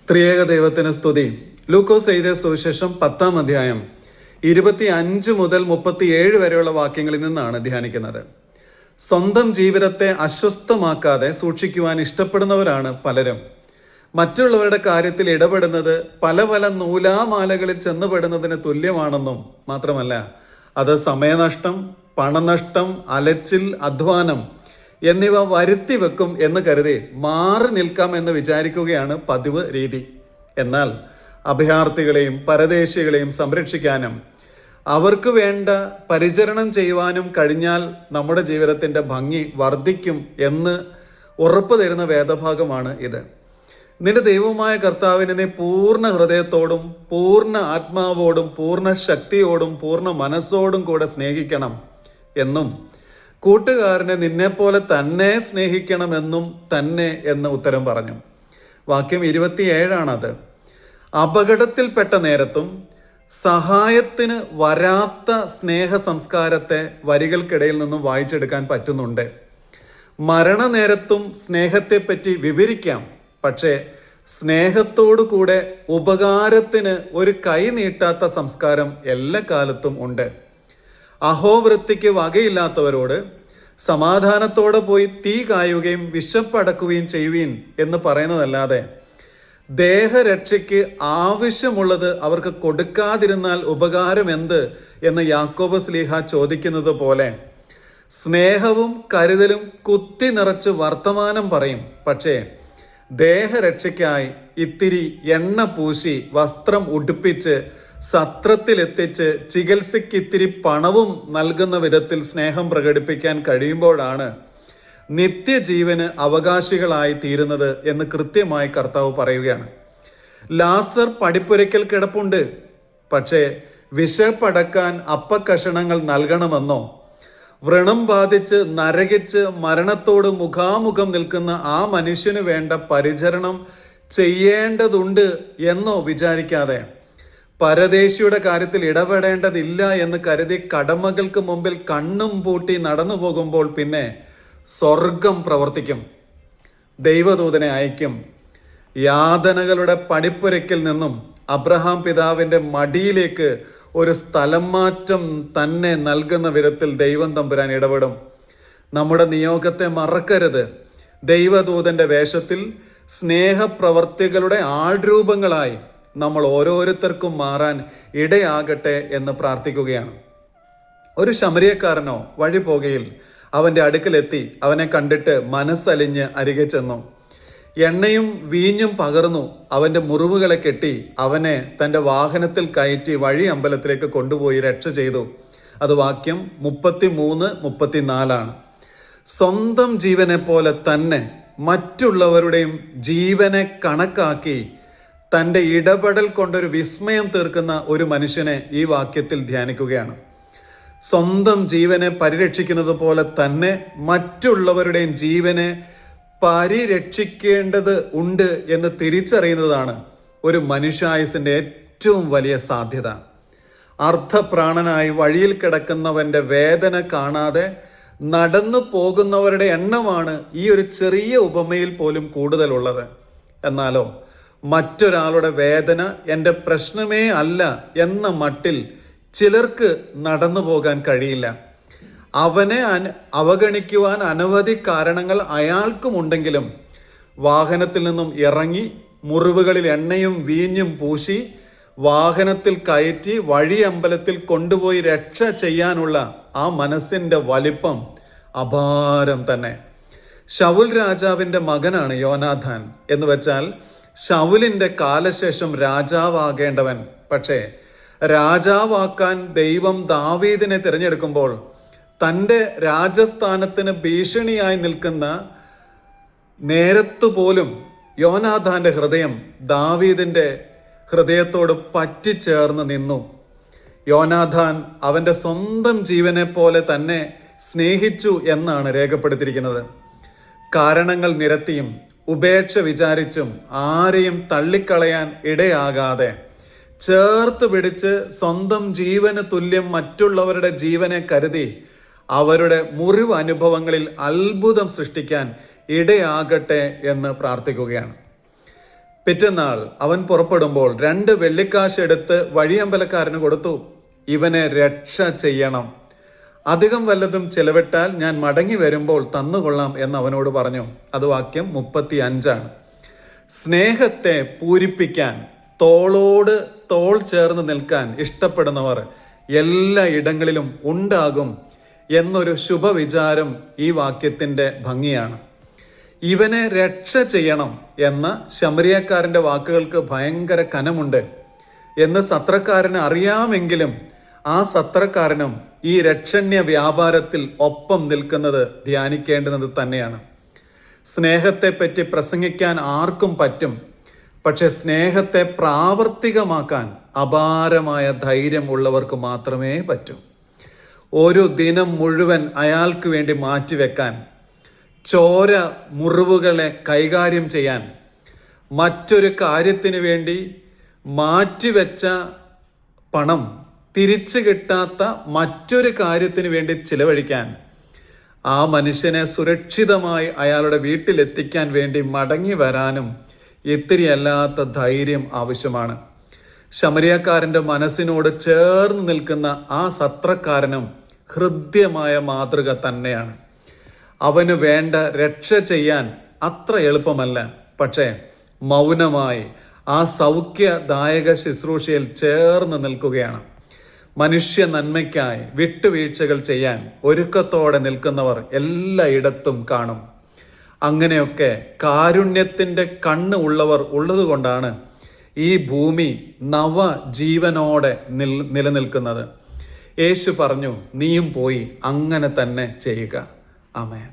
ത്രിയേക ദൈവത്തിന് സ്തുതി. ലൂക്കോസ് എഴുതിയ സുവിശേഷം 10-ാം അധ്യായം 25 മുതൽ 37 വരെയുള്ള വാക്യങ്ങളിൽ നിന്നാണ് ധ്യാനിക്കുന്നത്. സ്വന്തം ജീവിതത്തെ അസ്വസ്ഥമാക്കാതെ സൂക്ഷിക്കുവാൻ ഇഷ്ടപ്പെടുന്നവരാണ് പലരും. മറ്റുള്ളവരുടെ കാര്യത്തിൽ ഇടപെടുന്നത് പല പല നൂലാമാലകളിൽ ചെന്നുപെടുന്നതിന് തുല്യമാണെന്നും മാത്രമല്ല, അത് സമയനഷ്ടം, പണനഷ്ടം, അലച്ചിൽ, അധ്വാനം എന്നിവ വരുത്തി വെക്കും എന്ന് കരുതി മാറി നിൽക്കാം എന്ന് വിചാരിക്കുകയാണ് പതിവ് രീതി. എന്നാൽ അഭയാർത്ഥികളെയും പരദേശികളെയും സംരക്ഷിക്കാനും അവർക്ക് വേണ്ട പരിചരണം ചെയ്യുവാനും കഴിഞ്ഞാൽ നമ്മുടെ ജീവിതത്തിൻ്റെ ഭംഗി വർദ്ധിക്കും എന്ന് ഉറപ്പ് തരുന്ന വേദഭാഗമാണ് ഇത്. നിന്റെ ദൈവമായ കർത്താവിനെ നീ പൂർണ്ണ ഹൃദയത്തോടും പൂർണ്ണ ആത്മാവോടും പൂർണ്ണ ശക്തിയോടും പൂർണ്ണ മനസ്സോടും കൂടെ സ്നേഹിക്കണം എന്നും കൂട്ടുകാരനെ നിന്നെപ്പോലെ തന്നെ സ്നേഹിക്കണമെന്നും തന്നെ എന്ന് ഉത്തരം പറഞ്ഞു. വാക്യം 27 അപകടത്തിൽപ്പെട്ട നേരത്തും സഹായത്തിന് വരാത്ത സ്നേഹ സംസ്കാരത്തെ വരികൾക്കിടയിൽ നിന്നും വായിച്ചെടുക്കാൻ പറ്റുന്നുണ്ട്. മരണനേരത്തും സ്നേഹത്തെപ്പറ്റി വിവരിക്കാം, പക്ഷേ സ്നേഹത്തോടു കൂടെ ഉപകാരത്തിന് ഒരു കൈ നീട്ടാത്ത സംസ്കാരം എല്ലാ കാലത്തും ഉണ്ട്. അഹോവൃത്തിക്ക് വകയില്ലാത്തവരോട് സമാധാനത്തോടെ പോയി തീ കായുകയും വിശപ്പടക്കുകയും ചെയ്യുവീൻ എന്ന് പറയുന്നതല്ലാതെ ദേഹരക്ഷയ്ക്ക് ആവശ്യമുള്ളത് അവർക്ക് കൊടുക്കാതിരുന്നാൽ ഉപകാരം എന്ത് എന്ന് യാക്കോബ് ശ്ലീഹ ചോദിക്കുന്നത് പോലെ സ്നേഹവും കരുതലും കുത്തി നിറച്ച് വർത്തമാനം പറയും, പക്ഷേ ദേഹരക്ഷയ്ക്കായി ഇത്തിരി എണ്ണ പൂശി വസ്ത്രം ഉടുപ്പിച്ച് സത്രത്തിലെത്തിച്ച് ചികിത്സയ്ക്ക് ഇത്തിരി പണവും നൽകുന്ന വിധത്തിൽ സ്നേഹം പ്രകടിപ്പിക്കാൻ കഴിയുമ്പോഴാണ് നിത്യജീവന് അവകാശികളായി തീരുന്നത് എന്ന് കൃത്യമായി കർത്താവ് പറയുകയാണ്. ലാസർ പടിപ്പുരയ്ക്കൽ കിടപ്പുണ്ട്, പക്ഷേ വിശപ്പടക്കാൻ അപ്പക്കഷണങ്ങൾ നൽകണമെന്നോ വ്രണം ബാധിച്ച് നരകിച്ച് മരണത്തോട് മുഖാമുഖം നിൽക്കുന്ന ആ മനുഷ്യന് വേണ്ട പരിചരണം ചെയ്യേണ്ടതുണ്ട് എന്നോ വിചാരിക്കാതെ പരദേശിയുടെ കാര്യത്തിൽ ഇടപെടേണ്ടതില്ല എന്ന് കരുതി കടമകൾക്ക് മുമ്പിൽ കണ്ണും പൂട്ടി നടന്നു പോകുമ്പോൾ പിന്നെ സ്വർഗം പ്രവർത്തിക്കും, ദൈവദൂതനെ അയക്കും. യാതനകളുടെ പടിപ്പുരയ്ക്കിൽ നിന്നും അബ്രഹാം പിതാവിൻ്റെ മടിയിലേക്ക് ഒരു സ്ഥലം മാറ്റം തന്നെ നൽകുന്ന വിധത്തിൽ ദൈവം തമ്പുരാൻ ഇടപെടും. നമ്മുടെ നിയോഗത്തെ മറക്കരുത്. ദൈവദൂതൻ്റെ വേഷത്തിൽ സ്നേഹപ്രവർത്തികളുടെ ആൾരൂപങ്ങളായി നമ്മൾ ഓരോരുത്തർക്കും മാറാൻ ഇടയാകട്ടെ എന്ന് പ്രാർത്ഥിക്കുകയാണ്. ഒരു ശമരിയക്കാരനോ വഴി പോകയിൽ അവൻ്റെ അടുക്കലെത്തി അവനെ കണ്ടിട്ട് മനസ്സലിഞ്ഞ് അരികെ ചെന്നു. എണ്ണയും വീഞ്ഞും പകർന്നു അവൻ്റെ മുറിവുകളെ കെട്ടി അവനെ തൻ്റെ വാഹനത്തിൽ കയറ്റി വഴി അമ്പലത്തിലേക്ക് കൊണ്ടുപോയി രക്ഷ ചെയ്തു. അത് വാക്യം 33-34. സ്വന്തം ജീവനെ പോലെ തന്നെ മറ്റുള്ളവരുടെയും ജീവനെ കണക്കാക്കി തൻ്റെ ഇടപെടൽ കൊണ്ടൊരു വിസ്മയം തീർക്കുന്ന ഒരു മനുഷ്യനെ ഈ വാക്യത്തിൽ ധ്യാനിക്കുകയാണ്. സ്വന്തം ജീവനെ പരിരക്ഷിക്കുന്നത് പോലെ തന്നെ മറ്റുള്ളവരുടെയും ജീവനെ പരിരക്ഷിക്കേണ്ടത് ഉണ്ട് എന്ന് തിരിച്ചറിയുന്നതാണ് ഒരു മനുഷ്യായുസിൻ്റെ ഏറ്റവും വലിയ സാധ്യത. അർദ്ധപ്രാണനായി വഴിയിൽ കിടക്കുന്നവൻ്റെ വേദന കാണാതെ നടന്നു പോകുന്നവരുടെ എണ്ണമാണ് ഈ ഒരു ചെറിയ ഉപമയിൽ പോലും കൂടുതലുള്ളത്. എന്നാലോ മറ്റൊരാളുടെ വേദന എൻ്റെ പ്രശ്നമേ അല്ല എന്ന മട്ടിൽ ചിലർക്ക് നടന്നു പോകാൻ കഴിയില്ല. അവനെ അവഗണിക്കുവാൻ അനവധി കാരണങ്ങൾ അയാൾക്കുമുണ്ടെങ്കിലും വാഹനത്തിൽ നിന്നും ഇറങ്ങി മുറിവുകളിൽ എണ്ണയും വീഞ്ഞും പൂശി വാഹനത്തിൽ കയറ്റി വഴി അമ്പലത്തിൽ കൊണ്ടുപോയി രക്ഷ ചെയ്യാനുള്ള ആ മനസ്സിൻ്റെ വലിപ്പം അപാരം തന്നെ. ശൗൽ രാജാവിൻ്റെ മകനാണ് യോനാഥാൻ എന്ന് വെച്ചാൽ ശൗലിൻ്റെ കാലശേഷം രാജാവാകേണ്ടവൻ. പക്ഷേ രാജാവാക്കാൻ ദൈവം ദാവീദിനെ തിരഞ്ഞെടുക്കുമ്പോൾ തൻ്റെ രാജസ്ഥാനത്തിന് ഭീഷണിയായി നിൽക്കുന്ന നേരത്തു പോലും യോനാഥാൻ്റെ ഹൃദയം ദാവീദിൻ്റെ ഹൃദയത്തോട് പറ്റിച്ചേർന്ന് നിന്നു. യോനാഥാൻ അവൻ്റെ സ്വന്തം ജീവനെ പോലെ തന്നെ സ്നേഹിച്ചു എന്നാണ് രേഖപ്പെടുത്തിയിരിക്കുന്നത്. കാരണങ്ങൾ നിരത്തിയും ഉപേക്ഷ വിചാരിച്ചും ആരെയും തള്ളിക്കളയാൻ ഇടയാകാതെ ചേർത്ത് പിടിച്ച് സ്വന്തം ജീവന് തുല്യം മറ്റുള്ളവരുടെ ജീവനെ കരുതി അവരുടെ മുറിവ് അനുഭവങ്ങളിൽ അത്ഭുതം സൃഷ്ടിക്കാൻ ഇടയാകട്ടെ എന്ന് പ്രാർത്ഥിക്കുകയാണ്. പിറ്റന്നാൾ അവൻ പുറപ്പെടുമ്പോൾ 2 വെള്ളിക്കാശ് എടുത്ത് വഴിയമ്പലക്കാരന് കൊടുത്തു. ഇവനെ രക്ഷ ചെയ്യണം. അധികം വല്ലതും ചെലവിട്ടാൽ ഞാൻ മടങ്ങി വരുമ്പോൾ തന്നുകൊള്ളാം എന്ന് അവനോട് പറഞ്ഞു. അത് വാക്യം 35. സ്നേഹത്തെ പൂരിപ്പിക്കാൻ, തോളോട് തോൾ ചേർന്ന് നിൽക്കാൻ ഇഷ്ടപ്പെടുന്നവർ എല്ലാ ഇടങ്ങളിലും ഉണ്ടാകും എന്നൊരു ശുഭവിചാരം ഈ വാക്യത്തിൻ്റെ ഭംഗിയാണ്. ഇവനെ രക്ഷ ചെയ്യണം എന്ന ശമരിയക്കാരൻ്റെ വാക്കുകൾക്ക് ഭയങ്കര കനമുണ്ട് എന്ന് സത്രക്കാരന് അറിയാമെങ്കിലും ആ സത്രക്കാരനും ഈ രക്ഷണ്യ വ്യാപാരത്തിൽ ഒപ്പം നിൽക്കുന്നത് ധ്യാനിക്കേണ്ടുന്നത് തന്നെയാണ്. സ്നേഹത്തെപ്പറ്റി പ്രസംഗിക്കാൻ ആർക്കും പറ്റും. പക്ഷെ സ്നേഹത്തെ പ്രാവർത്തികമാക്കാൻ അപാരമായ ധൈര്യം ഉള്ളവർക്ക് മാത്രമേ പറ്റൂ. ഒരു ദിനം മുഴുവൻ അയാൾക്ക് വേണ്ടി മാറ്റിവെക്കാൻ, ചോര മുറിവുകളെ കൈകാര്യം ചെയ്യാൻ, മറ്റൊരു കാര്യത്തിന് വേണ്ടി മാറ്റിവെച്ച പണം തിരിച്ചു കിട്ടാത്ത മറ്റൊരു കാര്യത്തിന് വേണ്ടി ചിലവഴിക്കാൻ, ആ മനുഷ്യനെ സുരക്ഷിതമായി അയാളുടെ വീട്ടിലെത്തിക്കാൻ വേണ്ടി മടങ്ങി വരാനും ഇത്തിരിയല്ലാത്ത ധൈര്യം ആവശ്യമാണ്. ശമരിയക്കാരൻ്റെ മനസ്സിനോട് ചേർന്ന് നിൽക്കുന്ന ആ സത്രക്കാരനും ഹൃദ്യമായ മാതൃക തന്നെയാണ്. അവന് വേണ്ട രക്ഷ ചെയ്യാൻ അത്ര എളുപ്പമല്ല. പക്ഷേ മൗനമായി ആ സൗഖ്യദായക ശുശ്രൂഷയിൽ ചേർന്ന് നിൽക്കുകയാണ്. മനുഷ്യ നന്മയ്ക്കായി വിട്ടുവീഴ്ചകൾ ചെയ്യാൻ ഒരുക്കത്തോടെ നിൽക്കുന്നവർ എല്ലായിടത്തും കാണും. അങ്ങനെയൊക്കെ കാരുണ്യത്തിൻ്റെ കണ്ണ് ഉള്ളവർ ഉള്ളതുകൊണ്ടാണ് ഈ ഭൂമി നവജീവനോടെ നിലനിൽക്കുന്നത്. യേശു പറഞ്ഞു, നീയും പോയി അങ്ങനെ തന്നെ ചെയ്യുക. ആമേൻ.